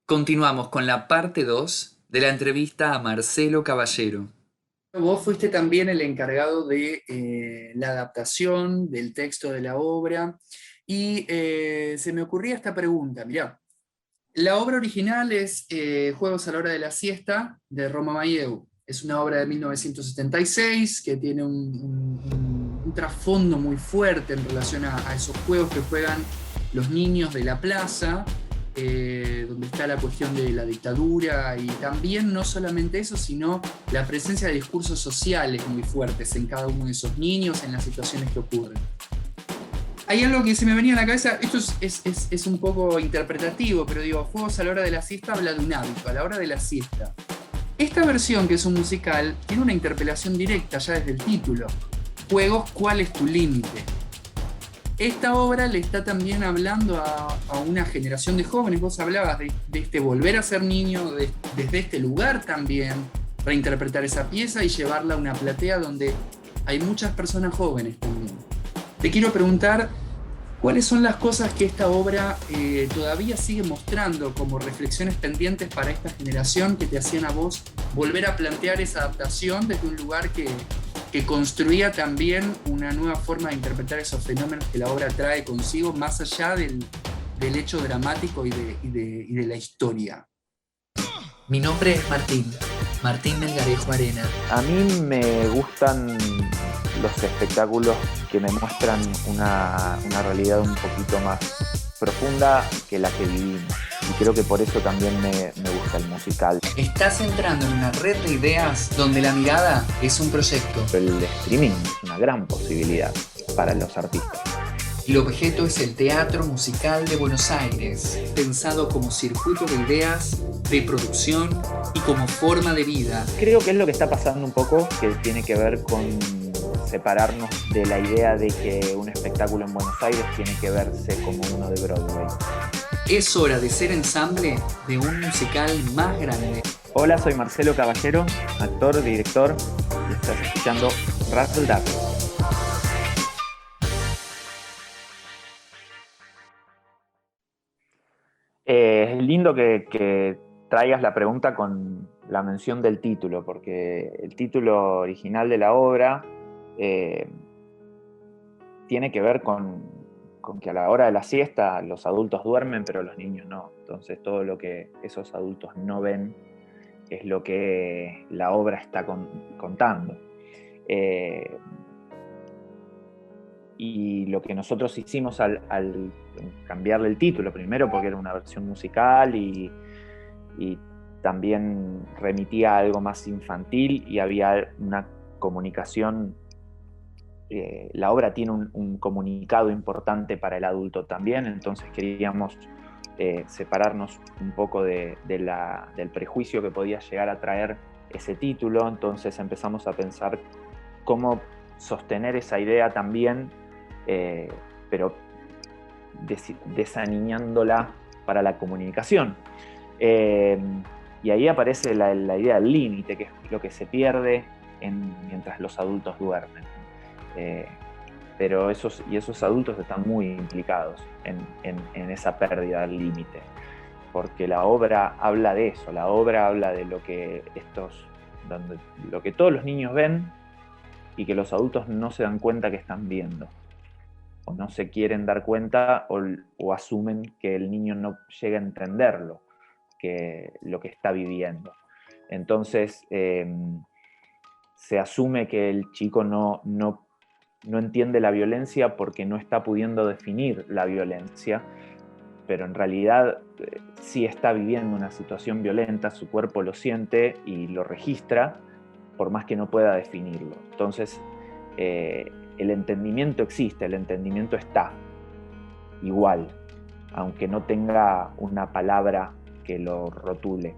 Continuamos con la parte 2 de la entrevista a Marcelo Caballero. Vos fuiste también el encargado de la adaptación del texto de la obra y se me ocurría esta pregunta. Mirá, la obra original es Juegos a la hora de la siesta de Roma Maieu. Es una obra de 1976 que tiene un trasfondo muy fuerte en relación a esos juegos que juegan los niños de la plaza, donde está la cuestión de la dictadura y también no solamente eso, sino la presencia de discursos sociales muy fuertes en cada uno de esos niños, en las situaciones que ocurren. Hay algo que se me venía a la cabeza, esto es un poco interpretativo, pero digo, Juegos a la hora de la siesta habla de un hábito, a la hora de la siesta. Esta versión, que es un musical, tiene una interpelación directa ya desde el título. Juegos, ¿cuál es tu límite? Esta obra le está también hablando a una generación de jóvenes. Vos hablabas de este volver a ser niño, desde este lugar también, reinterpretar esa pieza y llevarla a una platea donde hay muchas personas jóvenes también. Te quiero preguntar, ¿cuáles son las cosas que esta obra todavía sigue mostrando como reflexiones pendientes para esta generación que te hacían a vos volver a plantear esa adaptación desde un lugar que construía también una nueva forma de interpretar esos fenómenos que la obra trae consigo, más allá del hecho dramático y de la historia? Mi nombre es Martín Melgarejo Arena. A mí me gustan los espectáculos que me muestran una realidad un poquito más profunda que la que vivimos. Y creo que por eso también me gusta el musical. Estás entrando en una red de ideas donde la mirada es un proyecto. El streaming es una gran posibilidad para los artistas. El objeto es el Teatro Musical de Buenos Aires, pensado como circuito de ideas, de producción y como forma de vida. Creo que es lo que está pasando un poco, que tiene que ver con separarnos de la idea de que un espectáculo en Buenos Aires tiene que verse como uno de Broadway. Es hora de ser ensamble de un musical más grande. Hola, soy Marcelo Caballero, actor, director, y estás escuchando Razzle Dazzle. Es lindo que traigas la pregunta con la mención del título, porque el título original de la obra tiene que ver con que a la hora de la siesta los adultos duermen, pero los niños no. Entonces todo lo que esos adultos no ven es lo que la obra está contando. Y lo que nosotros hicimos al cambiarle el título, primero porque era una versión musical y también remitía a algo más infantil y había una comunicación. La obra tiene un comunicado importante para el adulto también, entonces queríamos separarnos un poco del prejuicio que podía llegar a traer ese título. Entonces empezamos a pensar cómo sostener esa idea también, pero desaniñándola para la comunicación. Y ahí aparece la idea del límite, que es lo que se pierde mientras los adultos duermen. Pero esos adultos están muy implicados en esa pérdida del límite, porque la obra habla de eso, la obra habla de lo que todos los niños ven y que los adultos no se dan cuenta que están viendo, o no se quieren dar cuenta, o asumen que el niño no llega a entenderlo, lo que está viviendo. Entonces se asume que el chico no entiende la violencia porque no está pudiendo definir la violencia, pero en realidad sí está viviendo una situación violenta, su cuerpo lo siente y lo registra, por más que no pueda definirlo. Entonces, el entendimiento existe, el entendimiento está igual, aunque no tenga una palabra que lo rotule,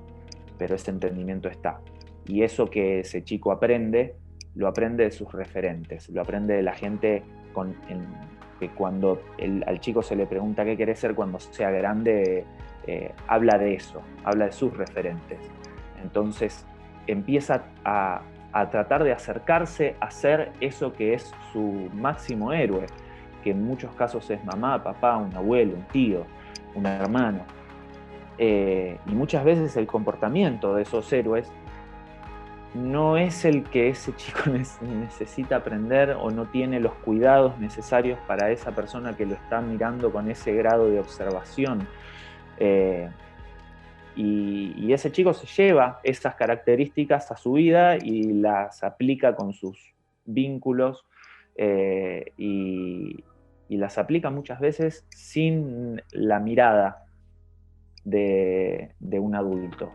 pero ese entendimiento está. Y eso que ese chico aprende, lo aprende de sus referentes, lo aprende de la gente que cuando al chico se le pregunta qué quiere ser cuando sea grande, habla de eso, habla de sus referentes. Entonces empieza a tratar de acercarse a ser eso que es su máximo héroe, que en muchos casos es mamá, papá, un abuelo, un tío, un hermano. Y muchas veces el comportamiento de esos héroes no es el que ese chico necesita aprender o no tiene los cuidados necesarios para esa persona que lo está mirando con ese grado de observación. Y ese chico se lleva esas características a su vida y las aplica con sus vínculos y las aplica muchas veces sin la mirada de un adulto,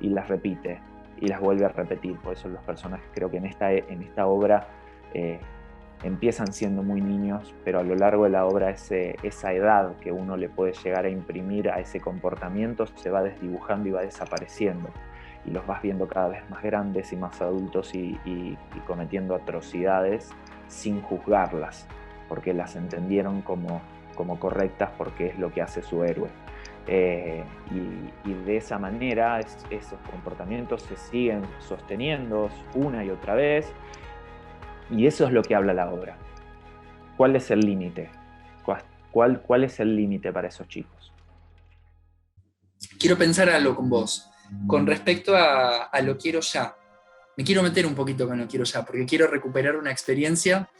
y las repite y las vuelve a repetir. Por eso los personajes, creo que en esta obra empiezan siendo muy niños, pero a lo largo de la obra esa edad que uno le puede llegar a imprimir a ese comportamiento se va desdibujando y va desapareciendo, y los vas viendo cada vez más grandes y más adultos y cometiendo atrocidades sin juzgarlas, porque las entendieron como correctas, porque es lo que hace su héroe. Y de esa manera esos comportamientos se siguen sosteniendo una y otra vez, y eso es lo que habla la obra. ¿Cuál es el límite? ¿Cuál es el límite para esos chicos? Quiero pensar algo con vos, con respecto a Lo quiero ya. Me quiero meter un poquito con Lo quiero ya, porque quiero recuperar una experiencia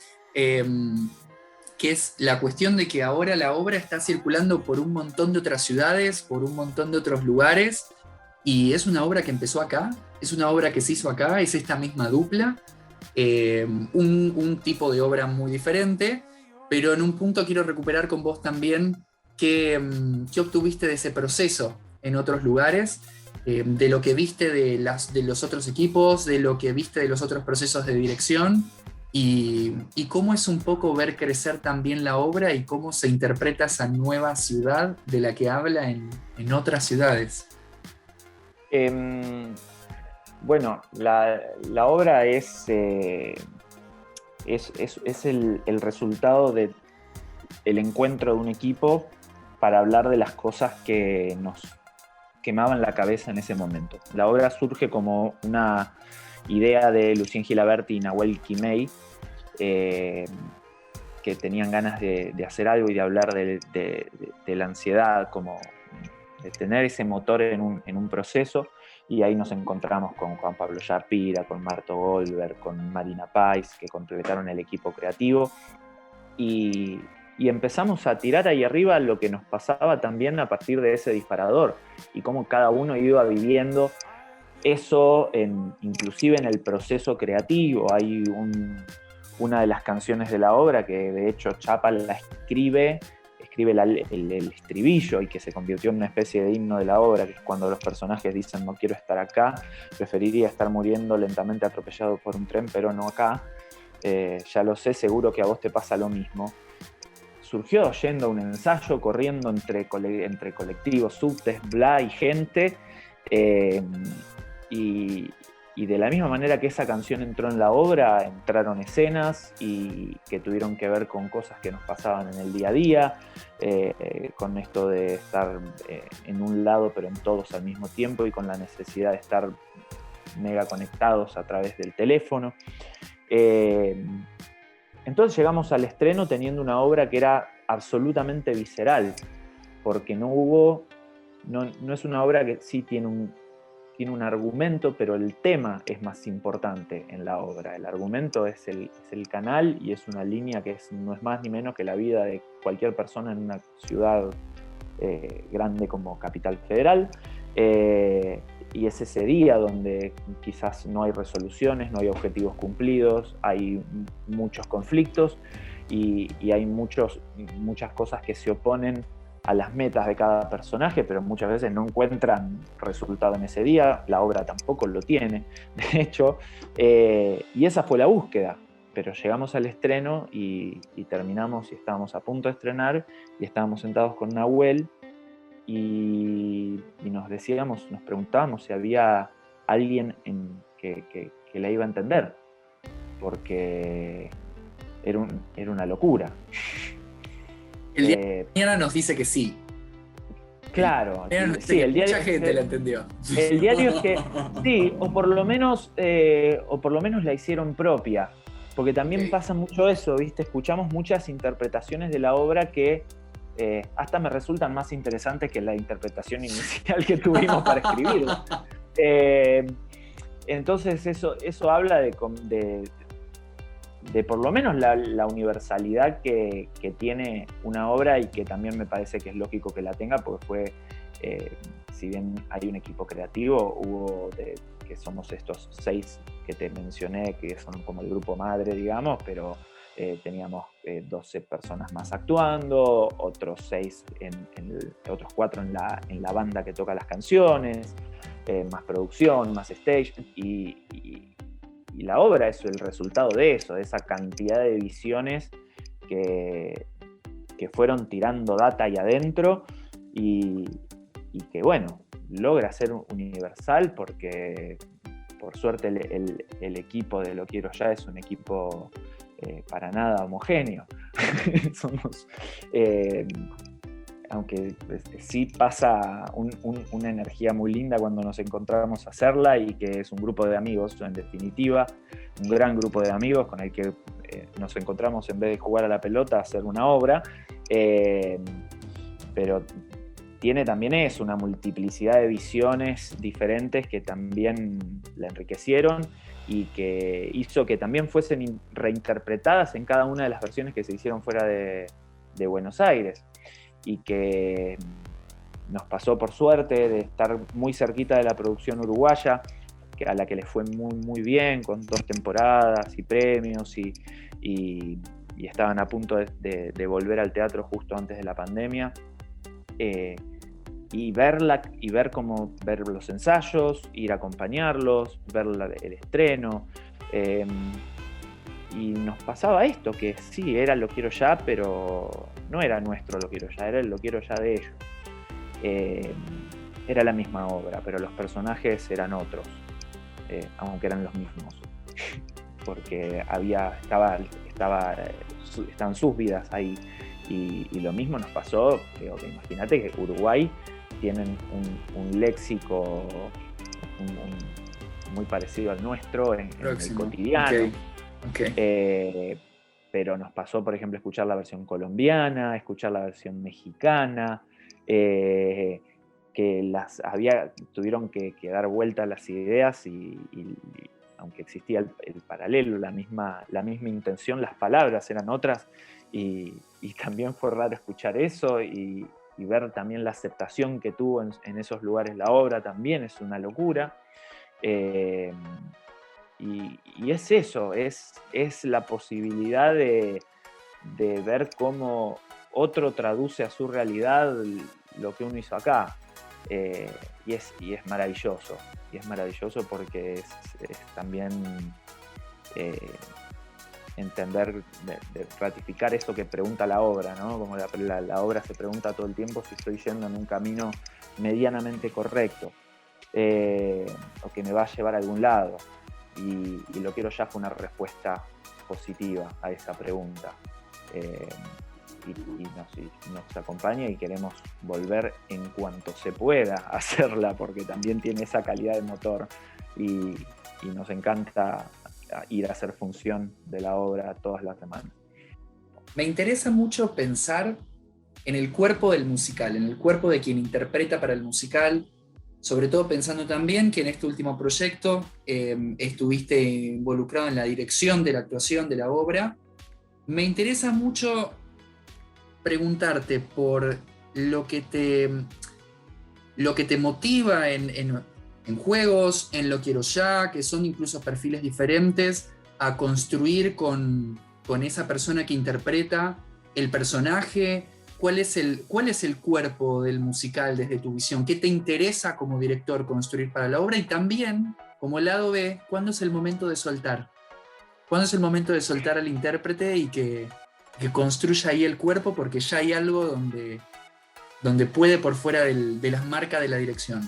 que es la cuestión de que ahora la obra está circulando por un montón de otras ciudades, por un montón de otros lugares, y es una obra que empezó acá, es una obra que se hizo acá, es esta misma dupla, un tipo de obra muy diferente, pero en un punto quiero recuperar con vos también qué obtuviste de ese proceso en otros lugares, de lo que viste de los otros equipos, de lo que viste de los otros procesos de dirección, y cómo es un poco ver crecer también la obra y cómo se interpreta esa nueva ciudad de la que habla en otras ciudades. Bueno, la obra es el resultado del encuentro de un equipo para hablar de las cosas que nos quemaban la cabeza en ese momento. La obra surge como una idea de Lucien Gilaberti y Nahuel Quimei, que tenían ganas de hacer algo y de hablar de la ansiedad, como de tener ese motor en un proceso, y ahí nos encontramos con Juan Pablo Yapira, con Marto Goldberg, con Marina Pais, que completaron el equipo creativo, y empezamos a tirar ahí arriba lo que nos pasaba también a partir de ese disparador, y cómo cada uno iba viviendo eso, inclusive en el proceso creativo. Hay una de las canciones de la obra que de hecho Chapa la escribe el estribillo, y que se convirtió en una especie de himno de la obra, que es cuando los personajes dicen: no quiero estar acá, preferiría estar muriendo lentamente atropellado por un tren, pero no acá. Ya lo sé, seguro que a vos te pasa lo mismo. Surgió yendo a un ensayo, corriendo entre colectivos, subtes, bla y gente, y de la misma manera que esa canción entró en la obra, entraron escenas y que tuvieron que ver con cosas que nos pasaban en el día a día, con esto de estar en un lado pero en todos al mismo tiempo, y con la necesidad de estar mega conectados a través del teléfono. Entonces llegamos al estreno teniendo una obra que era absolutamente visceral, porque no es una obra que sí tiene un argumento, pero el tema es más importante en la obra. El argumento es el canal, y es una línea que no es más ni menos que la vida de cualquier persona en una ciudad grande como Capital Federal, y es ese día donde quizás no hay resoluciones, no hay objetivos cumplidos, hay muchos conflictos y hay muchas cosas que se oponen a las metas de cada personaje, pero muchas veces no encuentran resultado en ese día. La obra tampoco lo tiene, de hecho, y esa fue la búsqueda. Pero llegamos al estreno y terminamos, y estábamos a punto de estrenar, y estábamos sentados con Nahuel y nos preguntábamos si había alguien que la iba a entender, porque era una locura. El día de mañana nos dice que sí. Claro, sí, mucha gente la entendió. El diario es que sí, o por lo menos la hicieron propia, porque también pasa mucho eso, ¿viste? Escuchamos muchas interpretaciones de la obra que hasta me resultan más interesantes que la interpretación inicial que tuvimos para escribirlo. Entonces eso habla de por lo menos la universalidad que tiene una obra, y que también me parece que es lógico que la tenga, porque fue, si bien hay un equipo creativo, hubo que somos estos 6 que te mencioné, que son como el grupo madre, digamos, pero teníamos 12 personas más actuando, otros 6, otros 4 en la banda que toca las canciones, más producción, más stage, y la obra es el resultado de eso, de esa cantidad de visiones que fueron tirando data ahí adentro, y que, bueno, logra ser universal, porque por suerte el equipo de Lo Quiero Ya es un equipo para nada homogéneo. Somos, aunque sí pasa una energía muy linda cuando nos encontramos a hacerla, y que es un grupo de amigos, en definitiva, un gran grupo de amigos con el que nos encontramos en vez de jugar a la pelota, a hacer una obra, pero tiene también una multiplicidad de visiones diferentes que también la enriquecieron, y que hizo que también fuesen reinterpretadas en cada una de las versiones que se hicieron fuera de Buenos Aires, y que nos pasó, por suerte, de estar muy cerquita de la producción uruguaya, a la que les fue muy, muy bien, con 2 temporadas y premios, y estaban a punto de volver al teatro justo antes de la pandemia. Y ver los ensayos, ir a acompañarlos, ver el estreno, y nos pasaba esto, que sí, era Lo Quiero Ya, pero no era nuestro Lo Quiero Ya, era el Lo Quiero Ya de ellos. Era la misma obra, pero los personajes eran otros, aunque eran los mismos, porque estaban sus vidas ahí. Y lo mismo nos pasó, imagínate que Uruguay tienen un léxico muy parecido al nuestro en el cotidiano. Okay. Pero nos pasó, por ejemplo, escuchar la versión colombiana, escuchar la versión mexicana, que tuvieron que dar vuelta las ideas, y aunque existía el paralelo, la misma intención, las palabras eran otras, y también fue raro escuchar eso, y ver también la aceptación que tuvo en esos lugares la obra también es una locura. Y es eso, es la posibilidad de ver cómo otro traduce a su realidad lo que uno hizo acá. Y es maravilloso, porque es también entender, de ratificar eso que pregunta la obra, ¿no? Como la obra se pregunta todo el tiempo si estoy yendo en un camino medianamente correcto, o que me va a llevar a algún lado. Y Lo Quiero Ya fue una respuesta positiva a esa pregunta. Y nos acompaña, y queremos volver en cuanto se pueda a hacerla, porque también tiene esa calidad de motor, y nos encanta ir a hacer función de la obra todas las semanas. Me interesa mucho pensar en el cuerpo del musical, en el cuerpo de quien interpreta para el musical, sobre todo pensando también que en este último proyecto estuviste involucrado en la dirección de la actuación de la obra. Me interesa mucho preguntarte por lo que te motiva en juegos, en Lo Quiero Ya, que son incluso perfiles diferentes, a construir con esa persona que interpreta el personaje. ¿Cuál es el cuerpo del musical desde tu visión? ¿Qué te interesa como director construir para la obra? Y también, como lado B, ¿cuándo es el momento de soltar? ¿Cuándo es el momento de soltar al intérprete y que construya ahí el cuerpo, porque ya hay algo donde puede por fuera de las marcas de la dirección?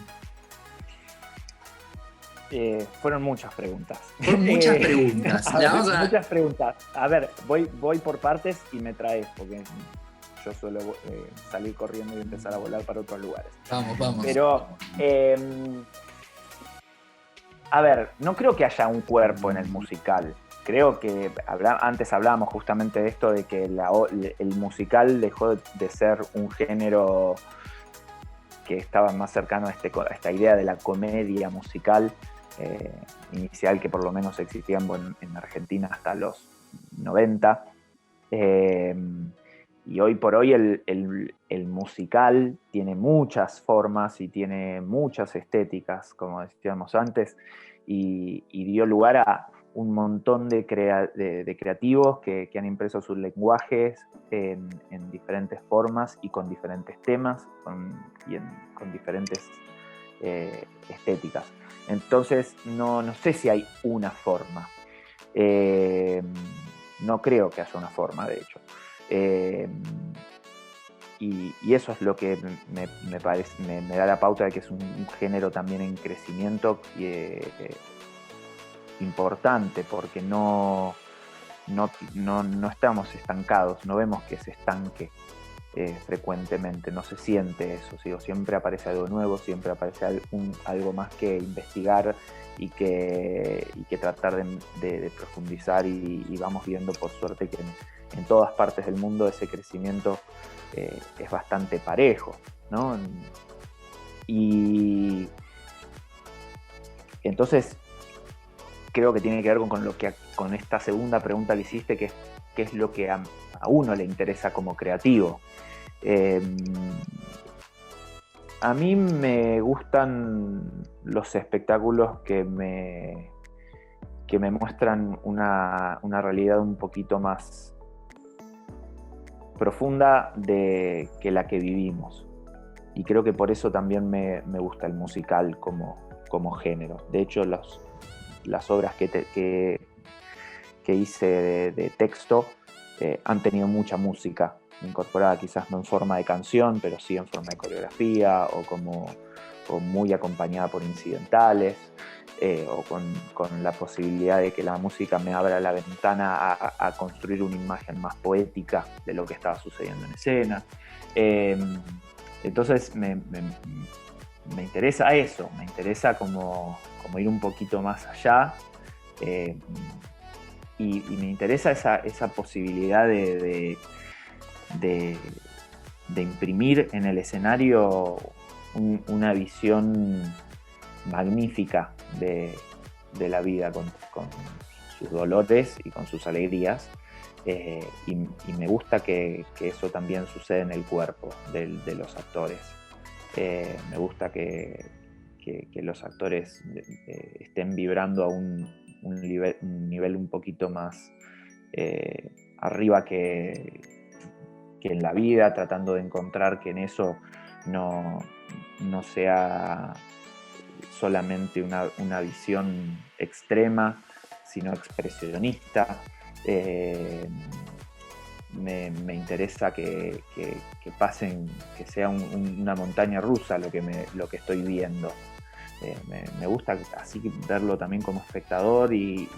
Fueron muchas preguntas. Muchas preguntas. Muchas preguntas. A ver, voy por partes y me traes, porque yo suelo salir corriendo y empezar a volar para otros lugares. Vamos. Pero, a ver, no creo que haya un cuerpo en el musical. creo que antes hablábamos justamente de esto, de que el musical dejó de ser un género que estaba más cercano a esta idea de la comedia musical inicial, que por lo menos existía en Argentina hasta los 90. Y hoy por hoy el musical tiene muchas formas y tiene muchas estéticas, como decíamos antes, y dio lugar a un montón de creativos que han impreso sus lenguajes en diferentes formas y con diferentes temas con diferentes estéticas. Entonces no sé si hay una forma. No creo que haya una forma, de hecho. Y eso es lo que me parece, me da la pauta de que es un género también en crecimiento importante, porque no estamos estancados, no vemos que se estanque frecuentemente, no se siente eso, siempre aparece algo nuevo, siempre aparece algo más que investigar y que tratar de profundizar, y vamos viendo por suerte que en todas partes del mundo ese crecimiento es bastante parejo, ¿no? Y entonces creo que tiene que ver con esta segunda pregunta que hiciste, que es qué es lo que a uno le interesa como creativo. A mí me gustan los espectáculos que me muestran una realidad un poquito más profunda que la que vivimos. Y creo que por eso también me gusta el musical como género. De hecho, las obras que hice de texto han tenido mucha música incorporada, quizás no en forma de canción, pero sí en forma de coreografía, o muy acompañada por incidentales, o con la posibilidad de que la música me abra la ventana a construir una imagen más poética de lo que estaba sucediendo en escena. Entonces me interesa eso, me interesa como ir un poquito más allá, y me interesa esa posibilidad de imprimir en el escenario una visión magnífica de la vida, con sus dolores y con sus alegrías, y me gusta que eso también sucede en el cuerpo de los actores. Me gusta que los actores estén vibrando a un nivel un poquito más arriba que en la vida, tratando de encontrar que en eso no sea solamente una visión extrema, sino expresionista. Me interesa que pasen, que sea una montaña rusa lo que estoy viendo. Me gusta así verlo también como espectador, y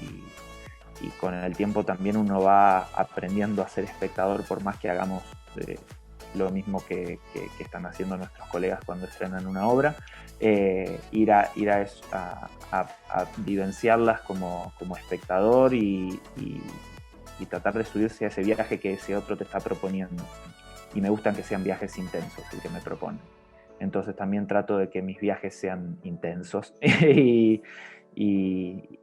con el tiempo también uno va aprendiendo a ser espectador, por más que hagamos lo mismo que están haciendo nuestros colegas cuando estrenan una obra, ir a vivenciarlas como espectador, y tratar de subirse a ese viaje que ese otro te está proponiendo. Y me gustan que sean viajes intensos el que me proponen. Entonces también trato de que mis viajes sean intensos y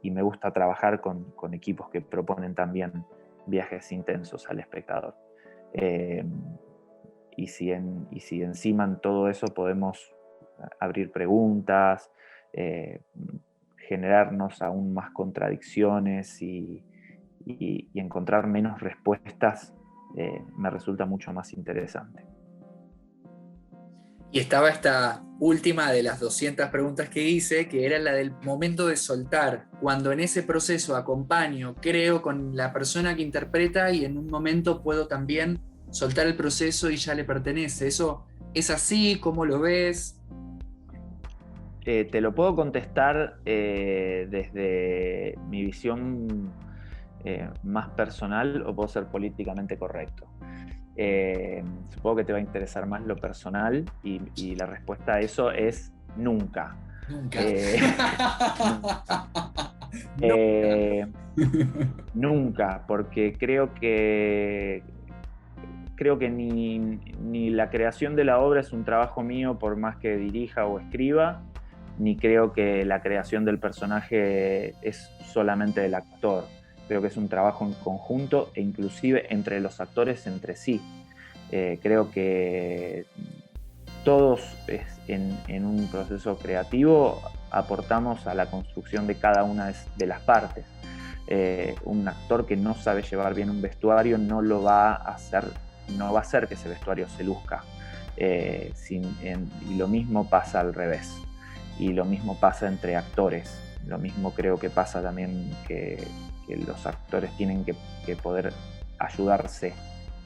me gusta trabajar con equipos que proponen también viajes intensos al espectador. Y si encima en todo eso podemos abrir preguntas, generarnos aún más contradicciones y encontrar menos respuestas, me resulta mucho más interesante. Y estaba esta última de las 200 preguntas que hice, que era la del momento de soltar, cuando en ese proceso acompaño, creo con la persona que interpreta, y en un momento puedo también soltar el proceso y ya le pertenece. ¿Eso es así? ¿Cómo lo ves? Te lo puedo contestar desde mi visión más personal, o puedo ser políticamente correcto. Supongo que te va a interesar más lo personal, y la respuesta a eso es nunca. Nunca. Nunca. Nunca, porque creo que ni la creación de la obra es un trabajo mío por más que dirija o escriba, ni creo que la creación del personaje es solamente del actor. Creo que es un trabajo en conjunto e inclusive entre los actores entre sí. Creo que todos en un proceso creativo aportamos a la construcción de cada una de las partes. Un actor que no sabe llevar bien un vestuario no va a hacer que ese vestuario se luzca. Y lo mismo pasa al revés. Y lo mismo pasa entre actores. Lo mismo creo que pasa también que los actores tienen que poder ayudarse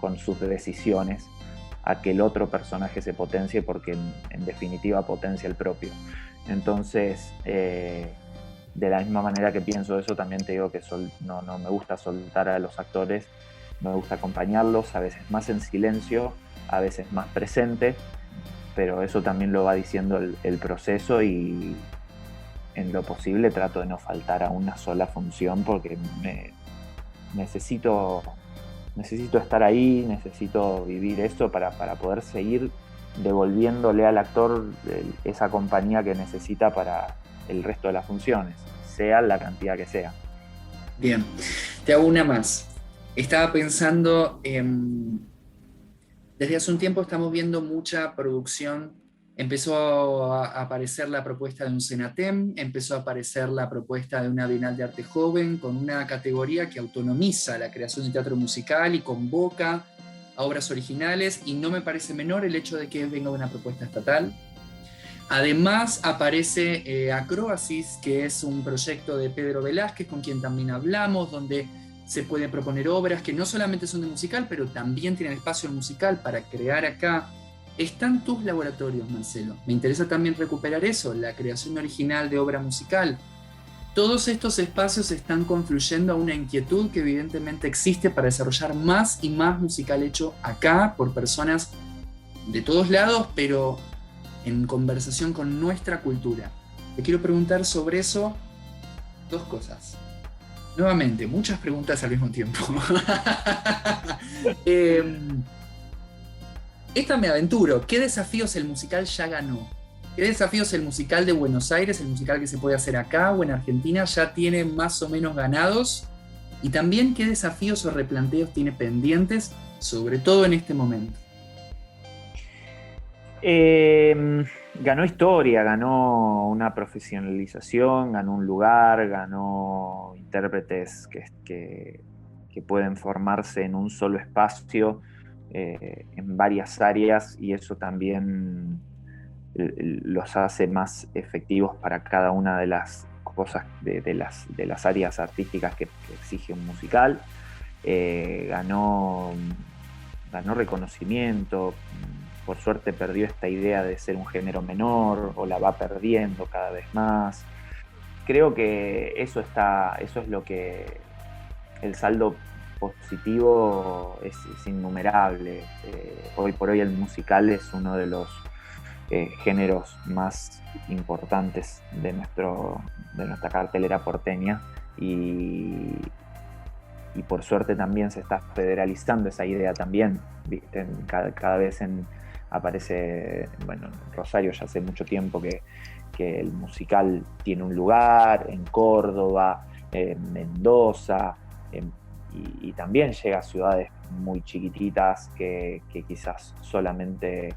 con sus decisiones a que el otro personaje se potencie, porque en definitiva potencia el propio. Entonces, de la misma manera que pienso eso, también te digo que no me gusta soltar a los actores, me gusta acompañarlos, a veces más en silencio, a veces más presente, pero eso también lo va diciendo el proceso, y en lo posible trato de no faltar a una sola función, porque necesito estar ahí, necesito vivir esto para poder seguir devolviéndole al actor esa compañía que necesita para el resto de las funciones, sea la cantidad que sea. Bien, te hago una más. Estaba pensando, desde hace un tiempo estamos viendo mucha producción. Empezó a aparecer la propuesta de un Senatem, empezó a aparecer la propuesta de una Bienal de Arte Joven, con una categoría que autonomiza la creación de teatro musical y convoca a obras originales, y no me parece menor el hecho de que venga una propuesta estatal. Además aparece Acróbasis, que es un proyecto de Pedro Velázquez, con quien también hablamos, donde se pueden proponer obras que no solamente son de musical, pero también tienen espacio en musical para crear acá. Están tus laboratorios, Marcelo. Me interesa también recuperar eso, la creación original de obra musical. Todos estos espacios están confluyendo a una inquietud que evidentemente existe para desarrollar más y más musical hecho acá por personas de todos lados, pero en conversación con nuestra cultura. Te quiero preguntar sobre eso dos cosas. Nuevamente, muchas preguntas al mismo tiempo. Esta me aventuro. ¿Qué desafíos el musical ya ganó? ¿Qué desafíos el musical de Buenos Aires, el musical que se puede hacer acá o en Argentina, ya tiene más o menos ganados? Y también, ¿qué desafíos o replanteos tiene pendientes, sobre todo en este momento? Ganó historia, ganó una profesionalización, ganó un lugar, ganó intérpretes que pueden formarse en un solo espacio, en varias áreas, y eso también los hace más efectivos para cada una de las cosas, de las áreas artísticas que exige un musical. Ganó reconocimiento. Por suerte perdió esta idea de ser un género menor, o la va perdiendo cada vez más. Creo que eso es lo que el saldo positivo es innumerable. Hoy por hoy el musical es uno de los géneros más importantes de nuestra cartelera porteña, y por suerte también se está federalizando esa idea también, ¿viste? Cada vez aparece, bueno, en Rosario ya hace mucho tiempo que el musical tiene un lugar, en Córdoba, en Mendoza, y también llega a ciudades muy chiquititas que quizás solamente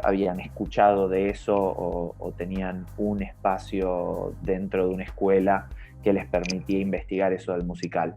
habían escuchado de eso, o tenían un espacio dentro de una escuela que les permitía investigar eso del musical.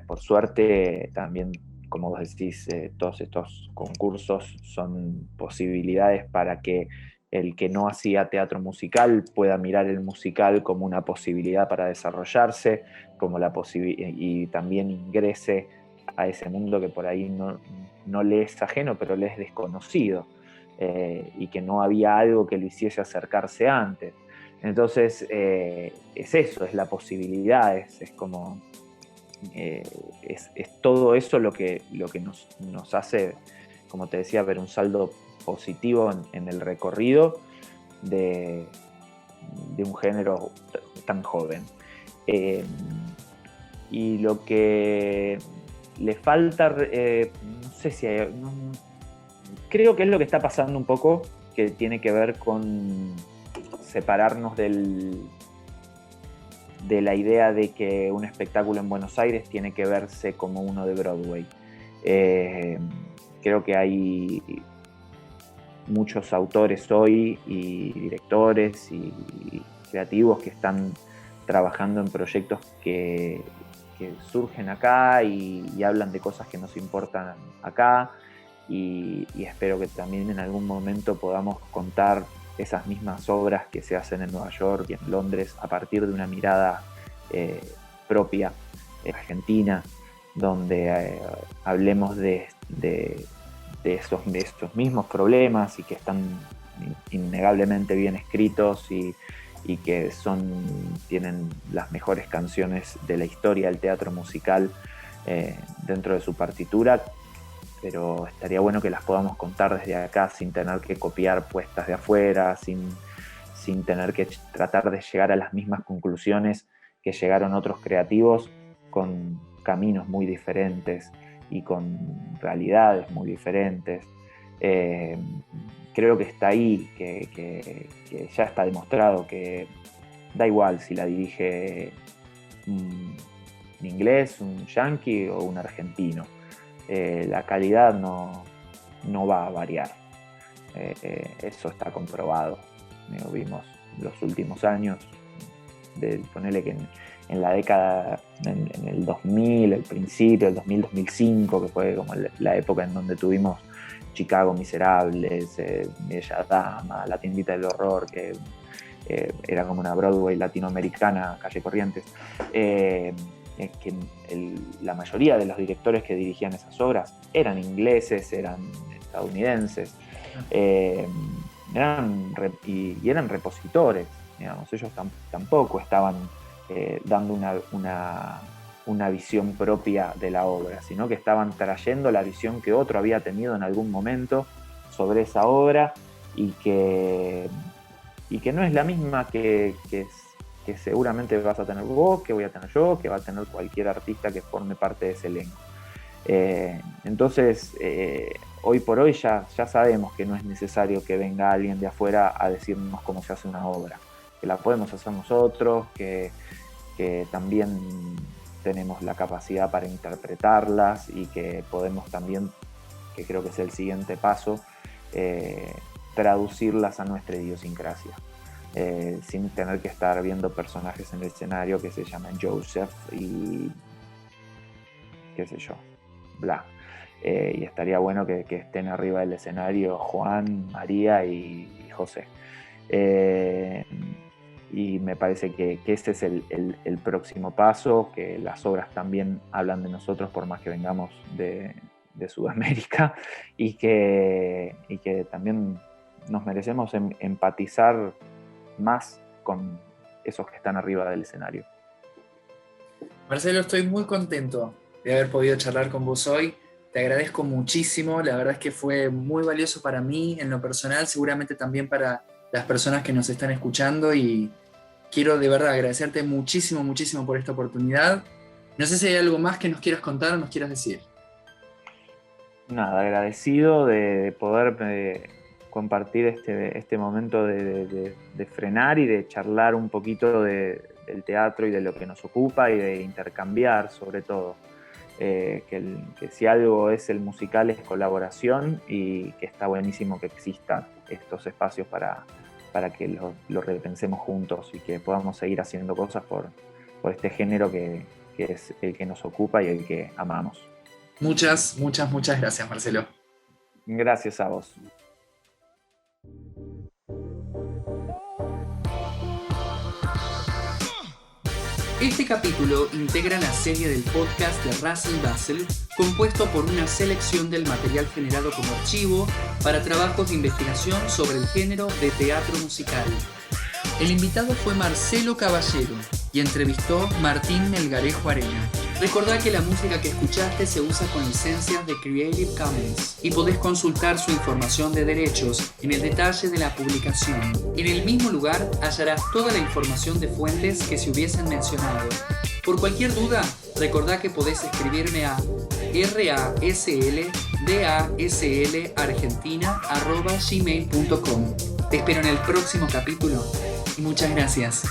Por suerte también, como vos decís, todos estos concursos son posibilidades para que el que no hacía teatro musical pueda mirar el musical como una posibilidad para desarrollarse, y también ingrese a ese mundo que por ahí no le es ajeno, pero le es desconocido, y que no había algo que lo hiciese acercarse antes. Entonces, es eso, es la posibilidad, es como... es todo eso lo que nos hace, como te decía, ver un saldo positivo en el recorrido de un género tan joven. Y lo que le falta, no sé si hay, creo que es lo que está pasando un poco, que tiene que ver con separarnos de la idea de que un espectáculo en Buenos Aires tiene que verse como uno de Broadway. Creo que hay muchos autores hoy y directores y creativos que están trabajando en proyectos que surgen acá y hablan de cosas que nos importan acá, y espero que también en algún momento podamos contar esas mismas obras que se hacen en Nueva York y en Londres a partir de una mirada propia, argentina, donde hablemos de estos mismos problemas y que están innegablemente bien escritos y que tienen las mejores canciones de la historia del teatro musical dentro de su partitura, pero estaría bueno que las podamos contar desde acá sin tener que copiar puestas de afuera, sin tener que tratar de llegar a las mismas conclusiones que llegaron otros creativos con caminos muy diferentes y con realidades muy diferentes. Creo que está ahí, que ya está demostrado que da igual si la dirige un inglés, un yanqui o un argentino. La calidad no va a variar. Eso está comprobado. Lo vimos los últimos años. Ponele que en la década, en el 2000, el principio, el 2000-2005, que fue como la época en donde tuvimos Chicago Miserables, Bella Dama, La Tiendita del Horror, que era como una Broadway latinoamericana, Calle Corrientes, que la mayoría de los directores que dirigían esas obras eran ingleses, eran estadounidenses, eran repositores, digamos. Ellos tampoco estaban dando una visión propia de la obra, sino que estaban trayendo la visión que otro había tenido en algún momento sobre esa obra y que no es la misma que seguramente vas a tener vos, que voy a tener yo, que va a tener cualquier artista que forme parte de ese elenco. Entonces, hoy por hoy ya sabemos que no es necesario que venga alguien de afuera a decirnos cómo se hace una obra, que la podemos hacer nosotros, que también tenemos la capacidad para interpretarlas y que podemos también, que creo que es el siguiente paso, traducirlas a nuestra idiosincrasia, sin tener que estar viendo personajes en el escenario que se llaman Joseph y qué sé yo, bla. Y estaría bueno que estén arriba del escenario Juan, María y José. Y me parece que ese es el próximo paso, que las obras también hablan de nosotros por más que vengamos de Sudamérica, y que también nos merecemos empatizar más con esos que están arriba del escenario. Marcelo, estoy muy contento de haber podido charlar con vos hoy. Te agradezco muchísimo, la verdad es que fue muy valioso para mí en lo personal, seguramente también para las personas que nos están escuchando, y quiero de verdad agradecerte muchísimo por esta oportunidad. No sé si hay algo más que nos quieras contar o nos quieras decir. Nada, agradecido de poder compartir este momento de frenar y de charlar un poquito del teatro y de lo que nos ocupa y de intercambiar sobre todo. Que si algo es el musical es colaboración, y que está buenísimo que existan estos espacios para que lo repensemos juntos y que podamos seguir haciendo cosas por este género que es el que nos ocupa y el que amamos. Muchas gracias, Marcelo. Gracias a vos. Este capítulo integra la serie del podcast de Racing Basel, compuesto por una selección del material generado como archivo para trabajos de investigación sobre el género de teatro musical. El invitado fue Marcelo Caballero y entrevistó Martín Melgarejo Arena. Recordá que la música que escuchaste se usa con licencias de Creative Commons y podés consultar su información de derechos en el detalle de la publicación. En el mismo lugar hallarás toda la información de fuentes que se hubiesen mencionado. Por cualquier duda, recordá que podés escribirme a rasldaslargentina@gmail.com. Te espero en el próximo capítulo y muchas gracias.